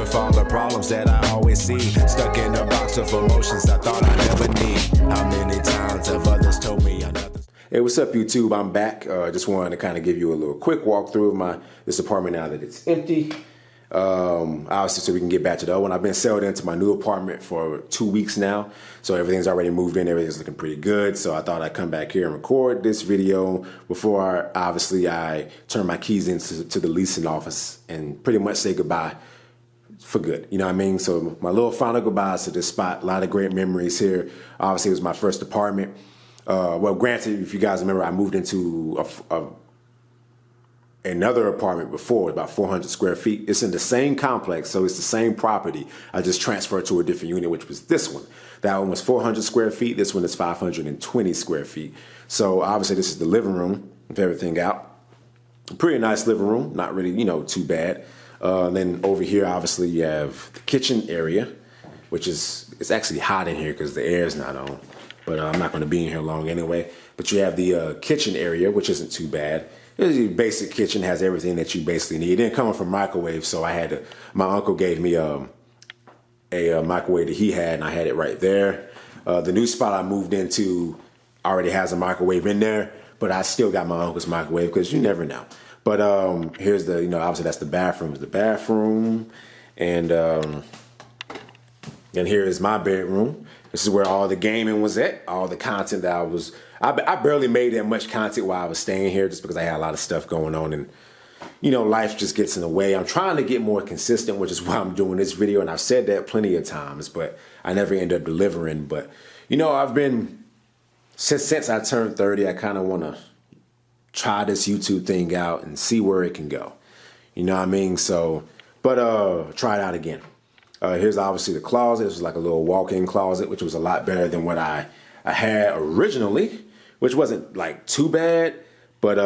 with all the problems that I always see. Stuck in a box of emotions I thought I never need. How many times have others told me another? Hey, what's up, YouTube? I'm back. Just wanted to kind of give you a little quick walkthrough of this apartment now that it's empty. Obviously, so we can get back to the other one. I've been settled into my new apartment for 2 weeks now, so everything's already moved in. Everything's looking pretty good. So I thought I'd come back here and record this video before, obviously, I turn my keys into the leasing office and pretty much say goodbye for good. You know what I mean? So my little final goodbyes to this spot. A lot of great memories here. Obviously, it was my first apartment. Well, granted, if you guys remember, I moved into another apartment before, about 400 square feet. It's in the same complex, so it's the same property. I just transferred to a different unit, which was this one. That one was 400 square feet. This one is 520 square feet. So obviously, this is the living room with everything out. Pretty nice living room, not really, too bad. Then over here, obviously, you have the kitchen area, which it's actually hot in here because the air is not on. But I'm not going to be in here long anyway. But you have the kitchen area, which isn't too bad. Your basic kitchen has everything that you basically need. It didn't come from microwave, so my uncle gave me a microwave that he had, and I had it right there. The new spot I moved into already has a microwave in there, but I still got my uncle's microwave because you never know. But here's obviously that's the bathroom. The bathroom, and here is my bedroom. This is where all the gaming was at, all the content that I barely made that much content while I was staying here just because I had a lot of stuff going on and, life just gets in the way. I'm trying to get more consistent, which is why I'm doing this video. And I've said that plenty of times, but I never end up delivering. But, I've been, since I turned 30, I kind of want to try this YouTube thing out and see where it can go. You know what I mean? So, but try it out again. Here's obviously the closet. This was like a little walk-in closet, which was a lot better than what I had originally, which wasn't like too bad, but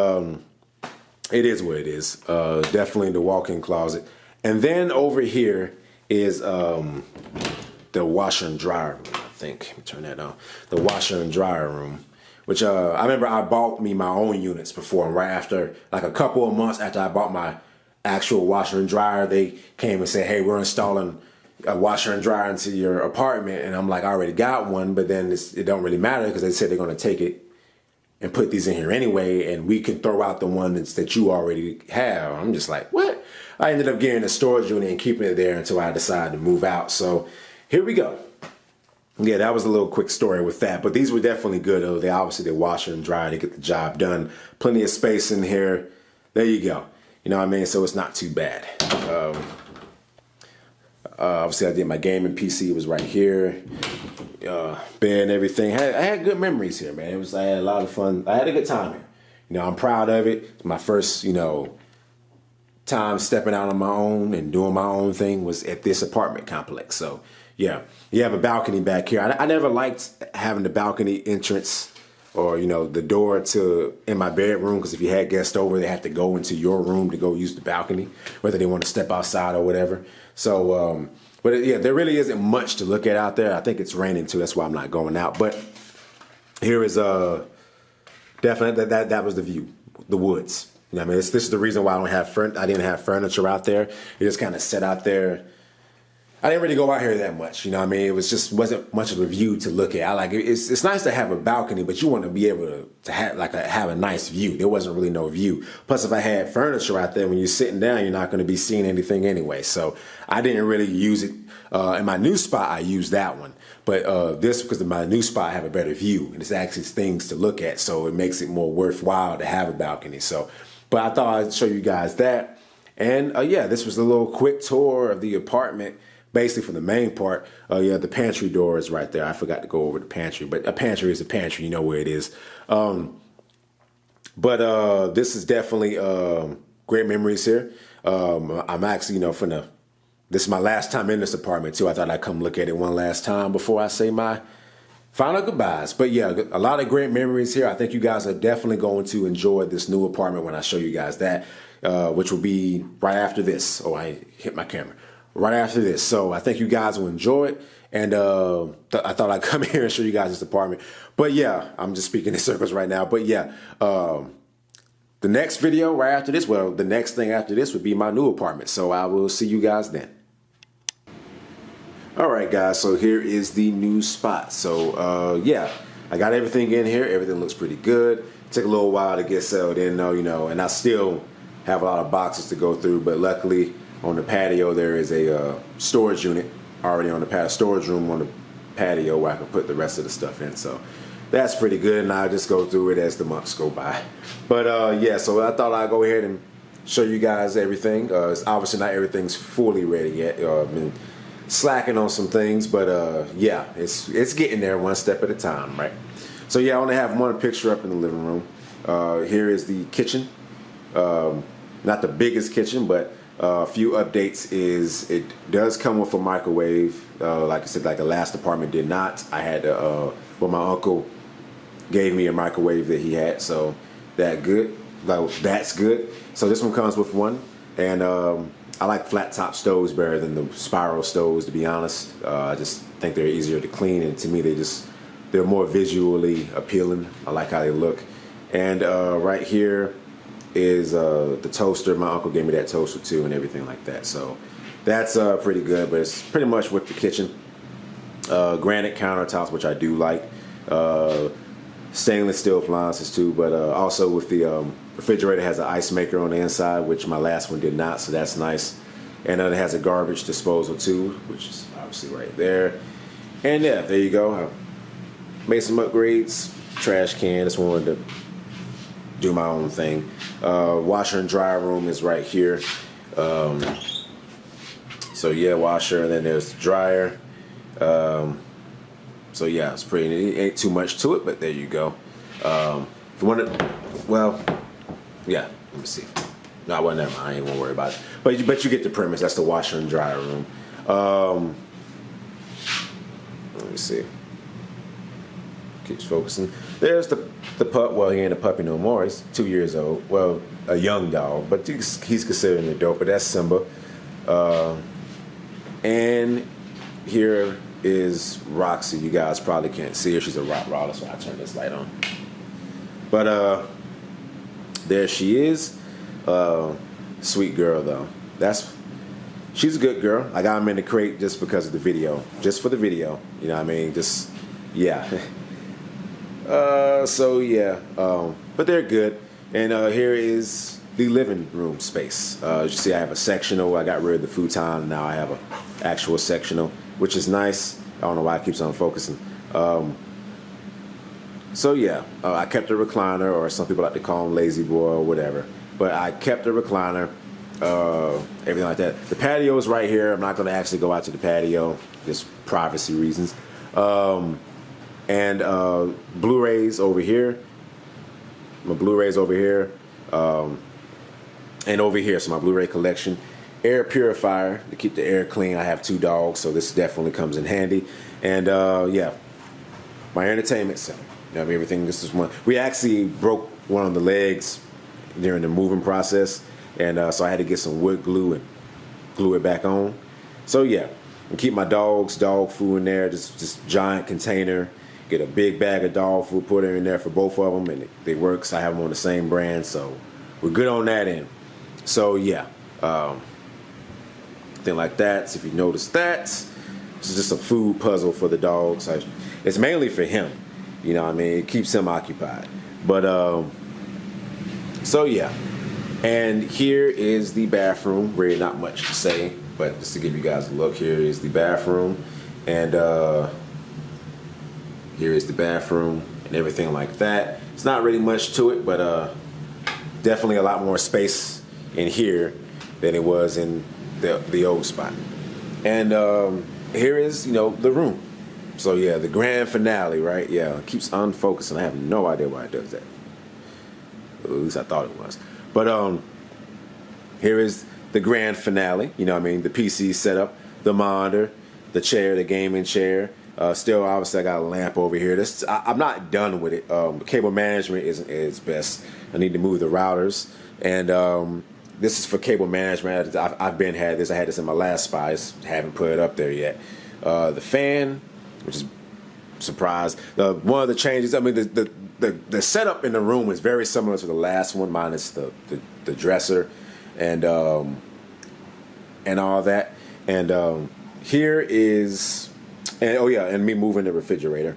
it is what it is. Definitely the walk-in closet. And then over here is the washer and dryer room, I think. Let me turn that on. The washer and dryer room, which I remember I bought me my own units before, and right after, like a couple of months after I bought my actual washer and dryer, they came and said, hey, we're installing a washer and dryer into your apartment. And I'm like, I already got one, but then it don't really matter because they said they're going to take it and put these in here anyway, and we can throw out the one that you already have. I'm just like, what? I ended up getting a storage unit and keeping it there until I decided to move out. So here we go. Yeah, that was a little quick story with that, but these were definitely good. They obviously washer and dryer to get the job done. Plenty of space in here. There you go. You know what I mean? So it's not too bad. Obviously, I did my gaming PC. It was right here. Bed and everything. I had good memories here, man. I had a lot of fun. I had a good time here. I'm proud of it. It's my first, time stepping out on my own and doing my own thing was at this apartment complex. So, yeah, you have a balcony back here. I never liked having the balcony entrance or, the door in my bedroom, because if you had guests over, they have to go into your room to go use the balcony, whether they want to step outside or whatever. So, yeah, there really isn't much to look at out there. I think it's raining too. That's why I'm not going out. But here is definitely that was the view, the woods. I mean, this is the reason why I didn't have furniture out there. It just kind of sat out there. I didn't really go out here that much, I mean? It wasn't much of a view to look at. It's nice to have a balcony, but you want to be able to have a nice view. There wasn't really no view. Plus, if I had furniture out there, when you're sitting down, you're not going to be seeing anything anyway. So I didn't really use it. In my new spot, I used that one. But because of my new spot, I have a better view. And it's actually things to look at, so it makes it more worthwhile to have a balcony. So, but I thought I'd show you guys that. And yeah, this was a little quick tour of the apartment. Basically, for the main part, the pantry door is right there. I forgot to go over the pantry, but a pantry is a pantry. You know where it is. But this is definitely great memories here. I'm actually, this is my last time in this apartment, too. I thought I'd come look at it one last time before I say my final goodbyes. But yeah, a lot of great memories here. I think you guys are definitely going to enjoy this new apartment when I show you guys that, which will be right after this. Oh, I hit my camera. Right after this. So I think you guys will enjoy it. And I thought I'd come here and show you guys this apartment. But yeah, I'm just speaking in circles right now. But yeah, the next video right after this, the next thing after this would be my new apartment. So I will see you guys then. All right, guys. So here is the new spot. So yeah, I got everything in here. Everything looks pretty good. Took a little while to get settled in, though, and I still have a lot of boxes to go through. But luckily, on the patio there is a storage unit already on the storage room on the patio where I can put the rest of the stuff in. So that's pretty good, and I'll just go through it as the months go by. But yeah, so I thought I'd go ahead and show you guys everything. It's obviously not everything's fully ready yet. I've been slacking on some things, but yeah, it's getting there one step at a time, right? So yeah, I only have one picture up in the living room. Here is the kitchen. Not the biggest kitchen, but a few updates is it does come with a microwave. Like I said, like the last apartment did not. I had to, well, my uncle gave me a microwave that he had, so that's good. So this one comes with one, and I like flat top stoves better than the spiral stoves, to be honest. I just think they're easier to clean, and to me they're more visually appealing. I like how they look. And right here is the toaster. My uncle gave me that toaster too, and everything like that. So that's pretty good, but it's pretty much with the kitchen. Granite countertops, which I do like. Stainless steel appliances too, but also with the refrigerator has an ice maker on the inside, which my last one did not, so that's nice. And then it has a garbage disposal too, which is obviously right there. And yeah, there you go. I made some upgrades. Trash can. Just wanted to do my own thing. Washer and dryer room is right here. So yeah, washer, and then there's the dryer. So yeah, it's pretty. It ain't too much to it, but there you go. If you want to, well, yeah. Let me see. No, well, never mind. I ain't gonna worry about it. But you get the premise. That's the washer and dryer room. Let me see. Keeps focusing. There's the pup. Well, he ain't a puppy no more. He's 2 years old. Well, a young dog, but he's considered an adult. But that's Simba. And here is Roxy. You guys probably can't see her. She's a Rottweiler, so I turn this light on. But there she is. Sweet girl though. She's a good girl. I got him in the crate just because of the video, just for the video. You know what I mean? Just yeah. So yeah. But they're good. And here is the living room space. As you see, I have a sectional. I got rid of the futon. Now I have an actual sectional, which is nice. I don't know why it keeps on focusing. So yeah, I kept a recliner, or some people like to call him lazy boy or whatever. But I kept a recliner, everything like that. The patio is right here. I'm not going to actually go out to the patio, just privacy reasons. And Blu-rays over here. My Blu-rays over here. And over here, so my Blu-ray collection. Air purifier to keep the air clean. I have 2 dogs, so this definitely comes in handy. And yeah, my entertainment center. You know, I mean, everything. This is one. We actually broke one of the legs during the moving process, and so I had to get some wood glue and glue it back on. So yeah, and keep my dog food in there. Just giant container. Get a big bag of dog food, put it in there for both of them, and they works. I have them on the same brand, so we're good on that end. So yeah, thing like that. So if you notice that, this is just a food puzzle for the dogs. It's mainly for him, you know what I mean? It keeps him occupied. But so yeah, and here is the bathroom. Really not much to say, but just to give you guys a look, here is the bathroom, and here is the bathroom and everything like that. It's not really much to it, but definitely a lot more space in here than it was in the old spot. And here is, the room. So yeah, the grand finale, right? Yeah, it keeps unfocusing. I have no idea why it does that. At least I thought it was. But here is the grand finale. You know what I mean? The PC setup, the monitor, the chair, the gaming chair. Still, obviously, I got a lamp over here. I'm not done with it. Cable management is best. I need to move the routers. And this is for cable management. I've had this. I had this in my last spot. I just haven't put it up there yet. The fan, which is surprise. One of the changes, I mean, the setup in the room is very similar to the last one, minus the dresser and all that. And here is, and oh yeah, and me moving the refrigerator.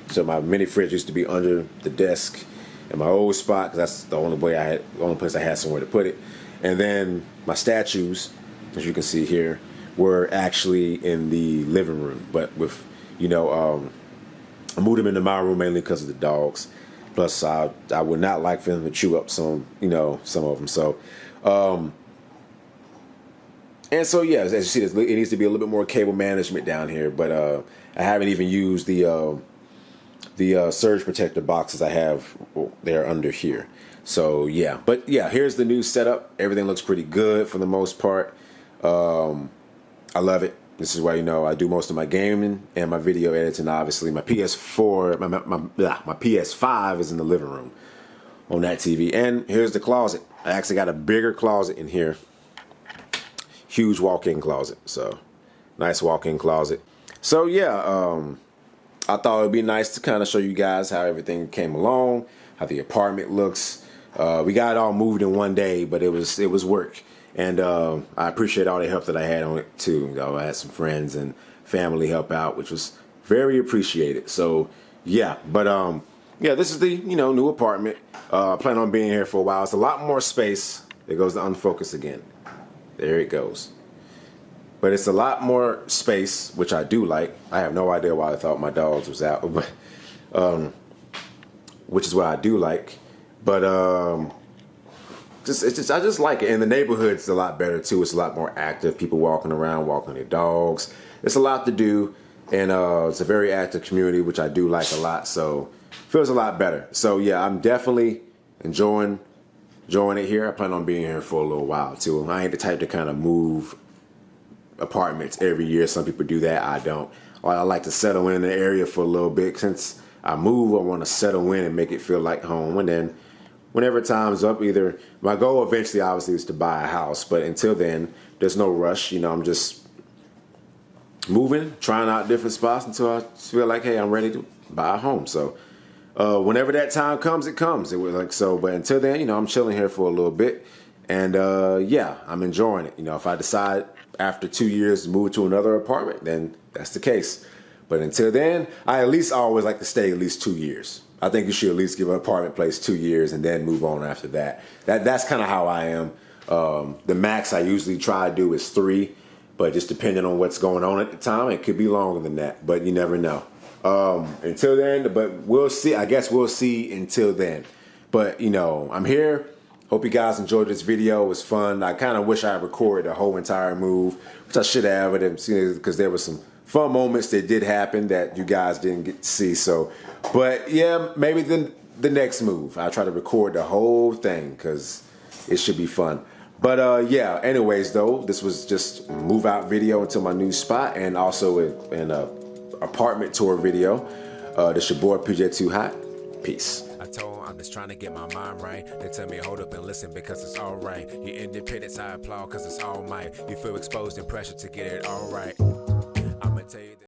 So my mini fridge used to be under the desk in my old spot because that's the only place I had somewhere to put it. And then my statues, as you can see here, were actually in the living room. But with, I moved them into my room mainly because of the dogs. Plus, I would not like for them to chew up some of them. So, and so yeah, as you see, it needs to be a little bit more cable management down here. But I haven't even used the surge protector boxes I have there under here. So yeah, but yeah, here's the new setup. Everything looks pretty good for the most part. I love it. This is why I do most of my gaming and my video editing. Obviously, my PS4, my PS5 is in the living room on that TV. And here's the closet. I actually got a bigger closet in here. Huge walk-in closet. So nice walk-in closet. So yeah, I thought it would be nice to kind of show you guys how everything came along, how the apartment looks. We got it all moved in one day, but it was work. And I appreciate all the help that I had on it too. I had some friends and family help out, which was very appreciated. So yeah, but yeah, this is the new apartment. I plan on being here for a while. It's a lot more space. There goes the unfocus again. There it goes. But it's a lot more space, which I do like. I have no idea why I thought my dogs was out, but which is what I do like. But I just like it. And the neighborhood's a lot better too. It's a lot more active. People walking around, walking their dogs. It's a lot to do, and it's a very active community, which I do like a lot. So it feels a lot better. So yeah, I'm definitely enjoying it here. I plan on being here for a little while too. I ain't the type to kind of move apartments every year. Some people do that. I don't. I like to settle in the area for a little bit. Since I move, I want to settle in and make it feel like home. And then whenever time's up, either my goal eventually obviously is to buy a house, but until then, there's no rush. I'm just moving, trying out different spots until I feel like, hey, I'm ready to buy a home. So whenever that time comes, it comes. It was like so, but until then, I'm chilling here for a little bit, and yeah, I'm enjoying it. If I decide after 2 years to move to another apartment, then that's the case. But until then, I at least always like to stay at least 2 years. I think you should at least give an apartment place 2 years and then move on after that. That's kind of how I am. The max I usually try to do is 3, but just depending on what's going on at the time, it could be longer than that, but you never know. Until then, but we'll see. I guess we'll see until then. But, I'm here. Hope you guys enjoyed this video. It was fun. I kind of wish I recorded the whole entire move, which I should have, because there was some fun moments that did happen that you guys didn't get to see. So, but yeah, maybe the next move, I'll try to record the whole thing because it should be fun. But yeah, anyways though, this was just a move out video into my new spot, and also an apartment tour video. This your boy PJ Too Hot. Peace. I told him I'm just trying to get my mind right. They tell me hold up and listen because it's alright. Your independence I applaud because it's all might. You feel exposed and pressure to get it all right. I'ma tell you